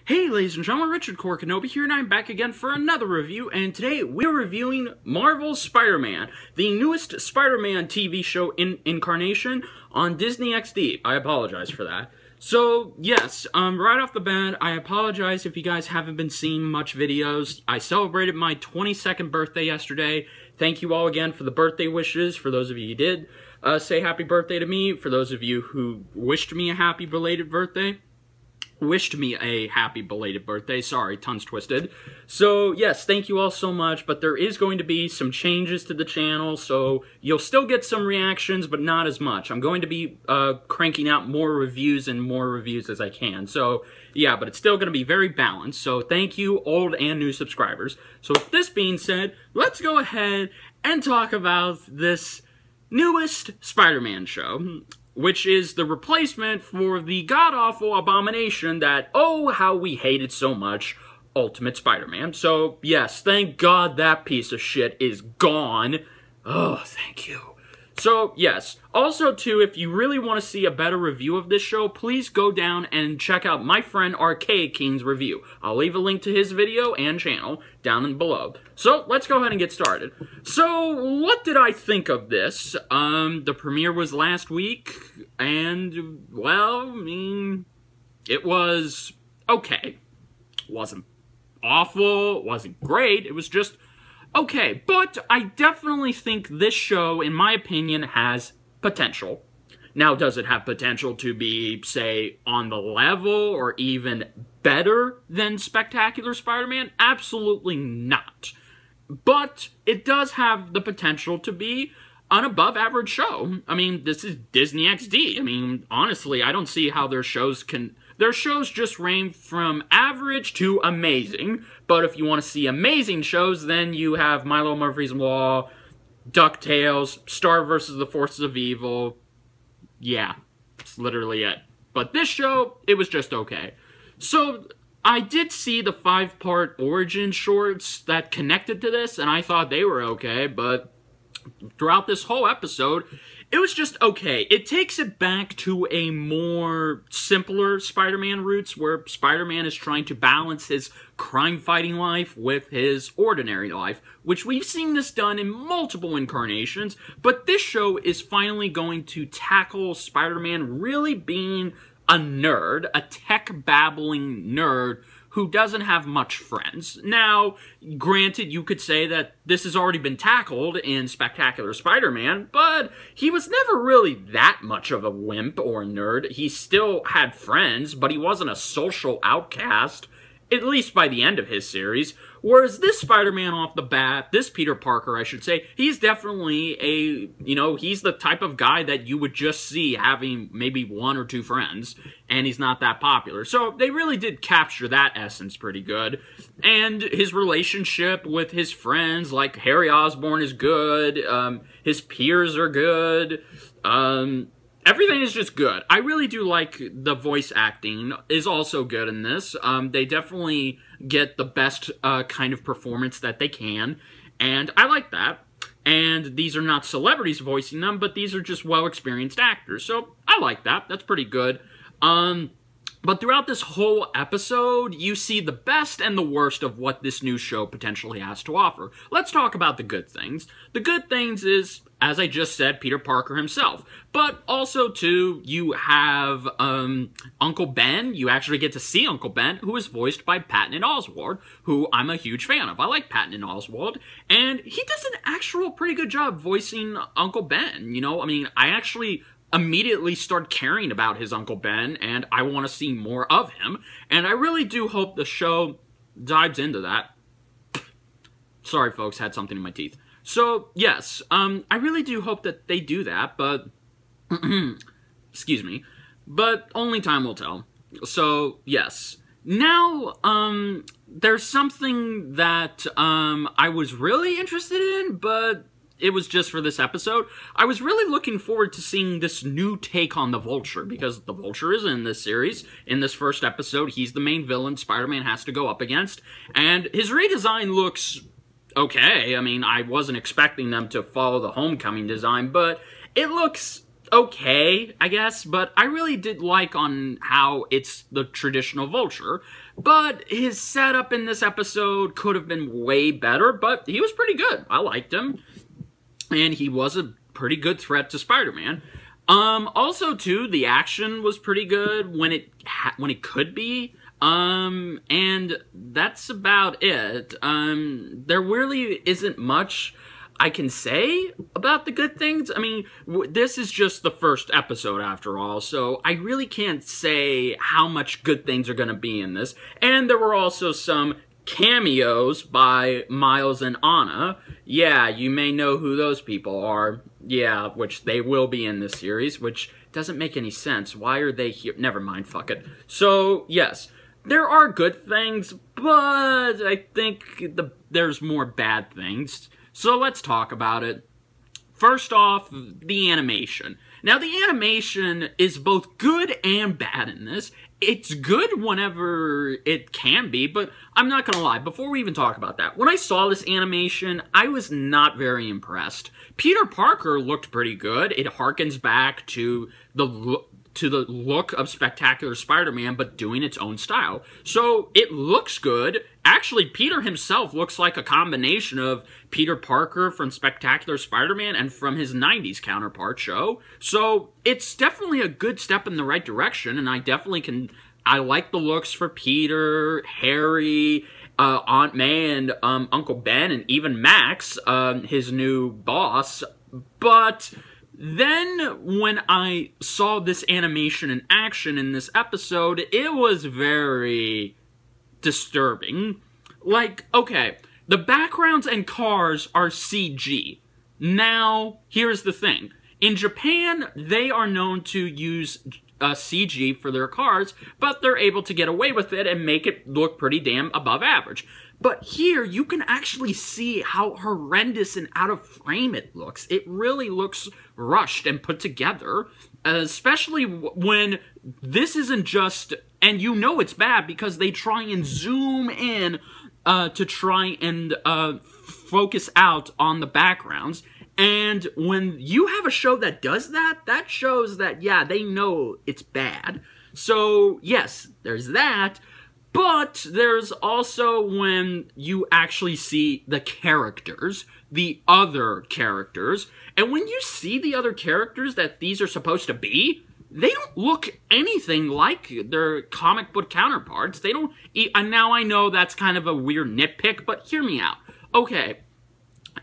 Hey ladies and gentlemen, Richard Core Kenobi here, and I'm back again for another review, and today we're reviewing Marvel's Spider-Man, the newest Spider-Man TV show incarnation on Disney XD. I apologize for that. So, yes, right off the bat, I apologize if you guys haven't been seeing much videos. I celebrated my 22nd birthday yesterday. Thank you all again for the birthday wishes, for those of you who did say happy birthday to me, for those of you who wished me a happy belated birthday. Sorry, tongue's twisted. So, yes, thank you all so much, but there is going to be some changes to the channel, so you'll still get some reactions, but not as much. I'm going to be cranking out more reviews as I can, so, yeah, but it's still going to be very balanced, so thank you, old and new subscribers. So, with this being said, let's go ahead and talk about this newest Spider-Man show, which is the replacement for the god-awful abomination that, oh, how we hated so much, Ultimate Spider-Man. So, yes, thank God that piece of shit is gone. Oh, thank you. So, yes. Also, too, if you really want to see a better review of this show, please go down and check out my friend Arcade King's review. I'll leave a link to his video and channel down below. So, let's go ahead and get started. So, what did I think of this? The premiere was last week, and, well, I mean, it was okay. It wasn't awful, it wasn't great, it was just okay, but I definitely think this show, in my opinion, has potential. Now, does it have potential to be, say, on the level or even better than Spectacular Spider-Man? Absolutely not. But it does have the potential to be an above-average show. I mean, this is Disney XD. I mean, honestly, I don't see how their shows can... Their shows just range from average to amazing, but if you want to see amazing shows, then you have Milo Murphy's Law, DuckTales, Star vs. the Forces of Evil. Yeah, that's literally it. But this show, it was just okay. So, I did see the 5-part origin shorts that connected to this, and I thought they were okay, but throughout this whole episode, it was just okay. It takes it back to a more simpler Spider-Man roots, where Spider-Man is trying to balance his crime-fighting life with his ordinary life, which we've seen this done in multiple incarnations, but this show is finally going to tackle Spider-Man really being a nerd, a tech-babbling nerd, who doesn't have much friends. Now, granted, you could say that this has already been tackled in Spectacular Spider-Man, but he was never really that much of a wimp or a nerd. He still had friends, but he wasn't a social outcast, at least by the end of his series. Whereas this Spider-Man off the bat, this Peter Parker, I should say, he's definitely a, he's the type of guy that you would just see having maybe 1 or 2 friends, and he's not that popular. So they really did capture that essence pretty good. And his relationship with his friends, like Harry Osborn, is good. His peers are good. Everything is just good. I really do like the voice acting is also good in this. They definitely get the best kind of performance that they can, and I like that. And these are not celebrities voicing them, but these are just well-experienced actors, so I like that. That's pretty good. But throughout this whole episode, you see the best and the worst of what this new show potentially has to offer. Let's talk about the good things. The good things is, as I just said, Peter Parker himself. But also, too, you have Uncle Ben. You actually get to see Uncle Ben, who is voiced by Patton Oswalt, who I'm a huge fan of. I like Patton Oswalt, and he does an actual pretty good job voicing Uncle Ben. I mean, I actually immediately start caring about his Uncle Ben, and I want to see more of him, and I really do hope the show dives into that. Sorry, folks, had something in my teeth. So, yes, I really do hope that they do that, but, excuse me, but only time will tell. So, yes. Now, there's something that, I was really interested in, but it was just for this episode. I was really looking forward to seeing this new take on the Vulture, because the Vulture is in this series. In this first episode, he's the main villain Spider-Man has to go up against, and his redesign looks okay. I mean, I wasn't expecting them to follow the Homecoming design, but it looks okay, I guess, but I really did like on how it's the traditional Vulture. But his setup in this episode could have been way better, but he was pretty good. I liked him, and he was a pretty good threat to Spider-Man. Also, too, the action was pretty good when it could be. And that's about it. There really isn't much I can say about the good things. I mean, this is just the first episode after all, so I really can't say how much good things are going to be in this. And there were also some cameos by Miles and Anna. Yeah, you may know who those people are. Yeah, which they will be in this series, which doesn't make any sense. Why are they here? Never mind, fuck it. So, yes, there are good things, but I think there's more bad things. So let's talk about it. First off, the animation. Now, the animation is both good and bad in this. It's good whenever it can be, but I'm not gonna lie, before we even talk about that, when I saw this animation, I was not very impressed. Peter Parker looked pretty good. It harkens back to the look of Spectacular Spider-Man, but doing its own style. So, it looks good. Actually, Peter himself looks like a combination of Peter Parker from Spectacular Spider-Man and from his 90s counterpart show. So, it's definitely a good step in the right direction, and I like the looks for Peter, Harry, Aunt May, and Uncle Ben, and even Max, his new boss. But then, when I saw this animation in action in this episode, it was very disturbing. Like, okay, the backgrounds and cars are CG. Now, here's the thing. In Japan, they are known to use CG for their cars, but they're able to get away with it and make it look pretty damn above average. But here, you can actually see how horrendous and out of frame it looks. It really looks rushed and put together, especially when this isn't just, and you know it's bad because they try and zoom in to try and focus out on the backgrounds. And when you have a show that does that, that shows that, yeah, they know it's bad. So, yes, there's that. But there's also when you actually see the characters, the other characters. And when you see the other characters that these are supposed to be, they don't look anything like their comic book counterparts. They don't, and now I know that's kind of a weird nitpick, but hear me out. Okay.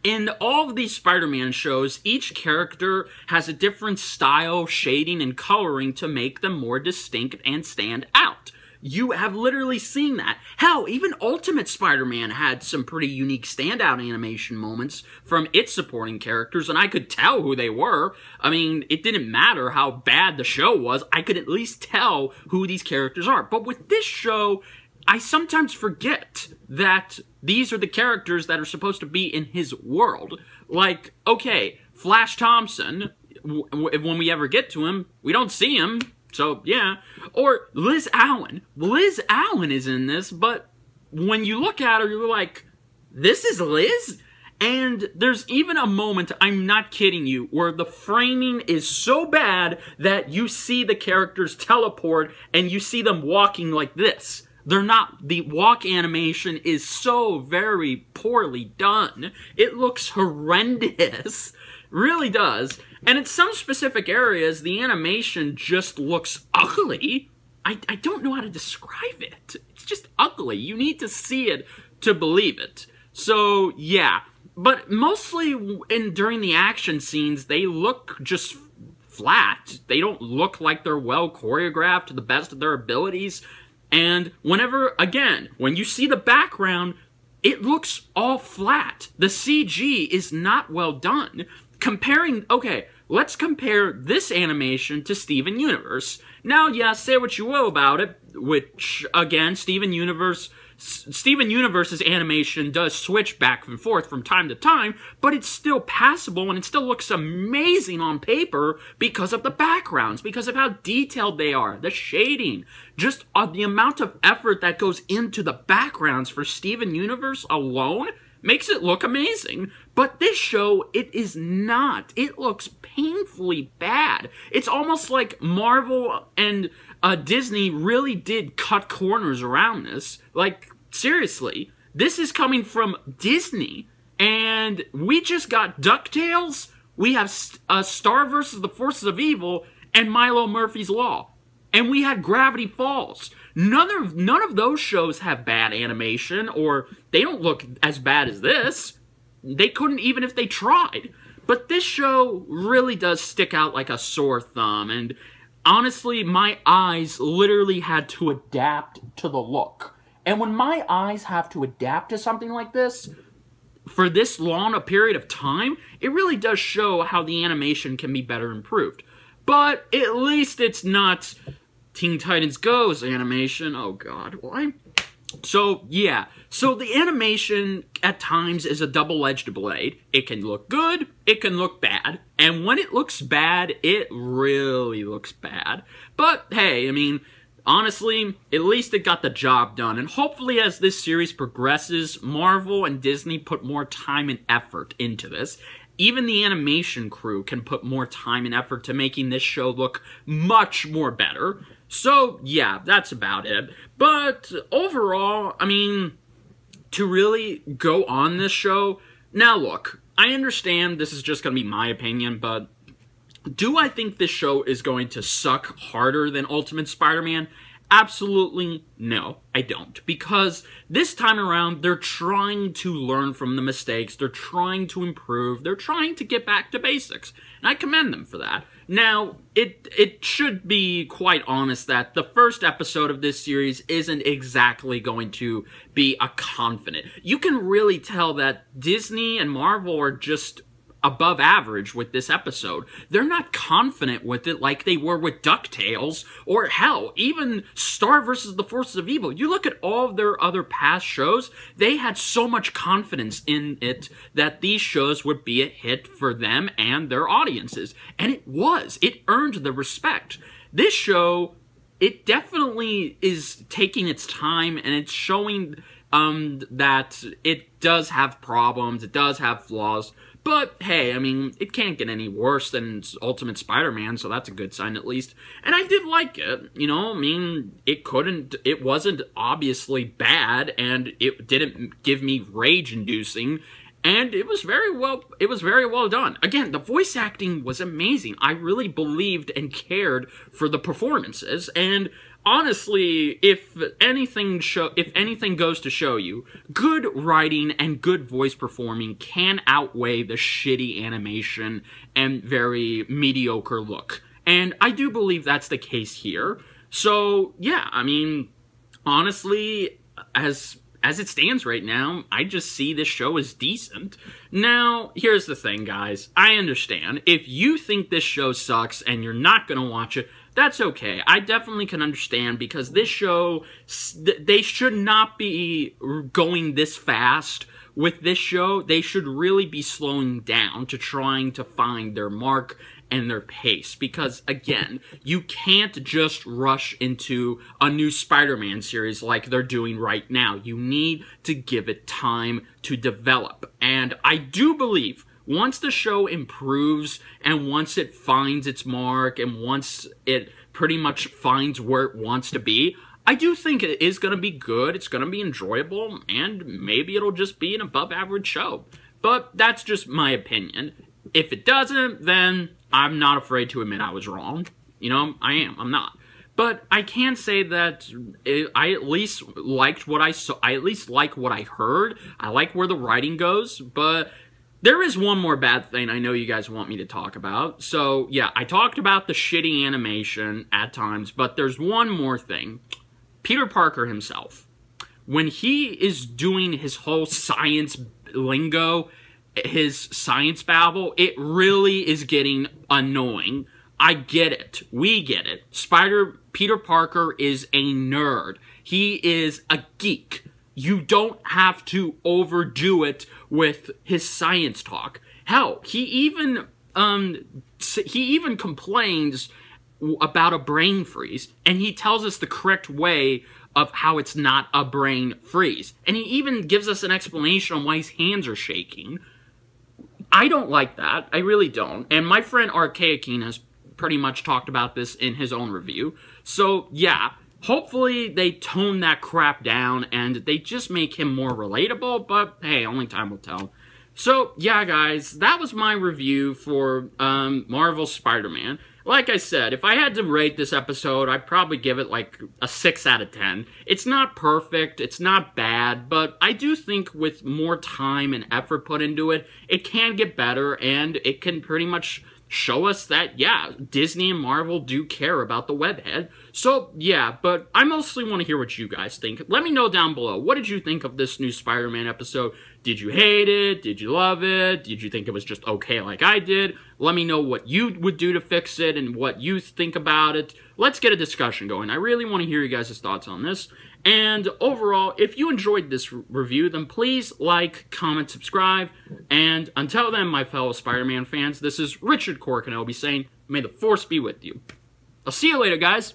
In all of these Spider-Man shows, each character has a different style, shading, and coloring to make them more distinct and stand out. You have literally seen that. Hell, even Ultimate Spider-Man had some pretty unique standout animation moments from its supporting characters, and I could tell who they were. I mean, it didn't matter how bad the show was, I could at least tell who these characters are. But with this show, I sometimes forget that these are the characters that are supposed to be in his world. Like, okay, Flash Thompson, when we ever get to him, we don't see him. So, yeah. Or Liz Allen. Liz Allen is in this, but when you look at her, you're like, this is Liz? And there's even a moment, I'm not kidding you, where the framing is so bad that you see the characters teleport and you see them walking like this. They're not, the walk animation is so very poorly done. It looks horrendous. Really does. And in some specific areas, the animation just looks ugly. I don't know how to describe it. It's just ugly. You need to see it to believe it. So, yeah. But mostly during the action scenes, they look just flat. They don't look like they're well choreographed to the best of their abilities. And whenever, again, when you see the background, it looks all flat. The CG is not well done. Okay, let's compare this animation to Steven Universe. Now, yeah, say what you will about it, which, again, Steven Universe's animation does switch back and forth from time to time, but it's still passable and it still looks amazing on paper because of the backgrounds, because of how detailed they are, the shading, just the amount of effort that goes into the backgrounds for Steven Universe alone. makes it look amazing. But this show, it is not. It looks painfully bad. It's almost like Marvel and Disney really did cut corners around this. Like, seriously, this is coming from Disney, and we just got DuckTales, we have Star vs. the Forces of Evil, and Milo Murphy's Law. And we had Gravity Falls. None of those shows have bad animation, or they don't look as bad as this. They couldn't even if they tried. But this show really does stick out like a sore thumb, and honestly, my eyes literally had to adapt to the look. And when my eyes have to adapt to something like this, for this long a period of time, it really does show how the animation can be better improved. But at least it's not Teen Titans Go's animation. Oh god, why? So, yeah. So the animation at times is a double-edged blade. It can look good, it can look bad. And when it looks bad, it really looks bad. But hey, I mean, honestly, at least it got the job done. And hopefully as this series progresses, Marvel and Disney put more time and effort into this. Even the animation crew can put more time and effort to making this show look much more better. So, yeah, that's about it. But overall, I mean, to really go on this show, now look, I understand this is just going to be my opinion, but do I think this show is going to suck harder than Ultimate Spider-Man? Absolutely no, I don't. Because this time around, they're trying to learn from the mistakes, they're trying to improve, they're trying to get back to basics. And I commend them for that. Now, it should be quite honest that the first episode of this series isn't exactly going to be a confident. You can really tell that Disney and Marvel are just above average with this episode. They're not confident with it like they were with DuckTales, or hell, even Star vs. the Forces of Evil. You look at all of their other past shows, they had so much confidence in it that these shows would be a hit for them and their audiences. And it was. It earned the respect. This show, it definitely is taking its time, and it's showing that it does have problems, it does have flaws. But, hey, I mean, it can't get any worse than Ultimate Spider-Man, so that's a good sign at least. And I did like it, you know, I mean, it wasn't obviously bad, and it didn't give me rage-inducing, and it was very well done. Again, the voice acting was amazing. I really believed and cared for the performances, and honestly, if anything goes to show you, good writing and good voice performing can outweigh the shitty animation and very mediocre look. And I do believe that's the case here. So, yeah, I mean, honestly, as it stands right now, I just see this show as decent. Now, here's the thing, guys. I understand. If you think this show sucks and you're not gonna watch it, that's okay. I definitely can understand, because this show, they should not be going this fast with this show. They should really be slowing down to trying to find their mark and their pace. Because, again, you can't just rush into a new Spider-Man series like they're doing right now. You need to give it time to develop. And I do believe once the show improves, and once it finds its mark, and once it pretty much finds where it wants to be, I do think it is going to be good, it's going to be enjoyable, and maybe it'll just be an above-average show. But that's just my opinion. If it doesn't, then I'm not afraid to admit I was wrong. You know, I'm not. But I can say that I at least liked what I saw, I at least like what I heard, I like where the writing goes, but there is one more bad thing I know you guys want me to talk about. So, yeah, I talked about the shitty animation at times, but there's one more thing. Peter Parker himself, when he is doing his whole science lingo, his science babble, it really is getting annoying. I get it. We get it. Peter Parker is a nerd. He is a geek. You don't have to overdo it with his science talk. Hell, he even complains about a brain freeze, and he tells us the correct way of how it's not a brain freeze. And he even gives us an explanation on why his hands are shaking. I don't like that. I really don't. And my friend Archaikeen has pretty much talked about this in his own review. So, yeah, hopefully they tone that crap down and they just make him more relatable, but hey, only time will tell. So, yeah, guys, that was my review for Marvel's Spider-Man. Like I said, if I had to rate this episode, I'd probably give it like a 6 out of 10. It's not perfect, it's not bad, but I do think with more time and effort put into it, it can get better, and it can pretty much show us that, yeah, Disney and Marvel do care about the webhead. So, yeah, but I mostly want to hear what you guys think. Let me know down below. What did you think of this new Spider-Man episode? Did you hate it? Did you love it? Did you think it was just okay like I did? Let me know what you would do to fix it and what you think about it. Let's get a discussion going. I really want to hear you guys' thoughts on this. And overall, if you enjoyed this review, then please like, comment, subscribe. And until then, my fellow Spider-Man fans, this is Richard Cork, and I'll be saying, may the Force be with you. I'll see you later, guys.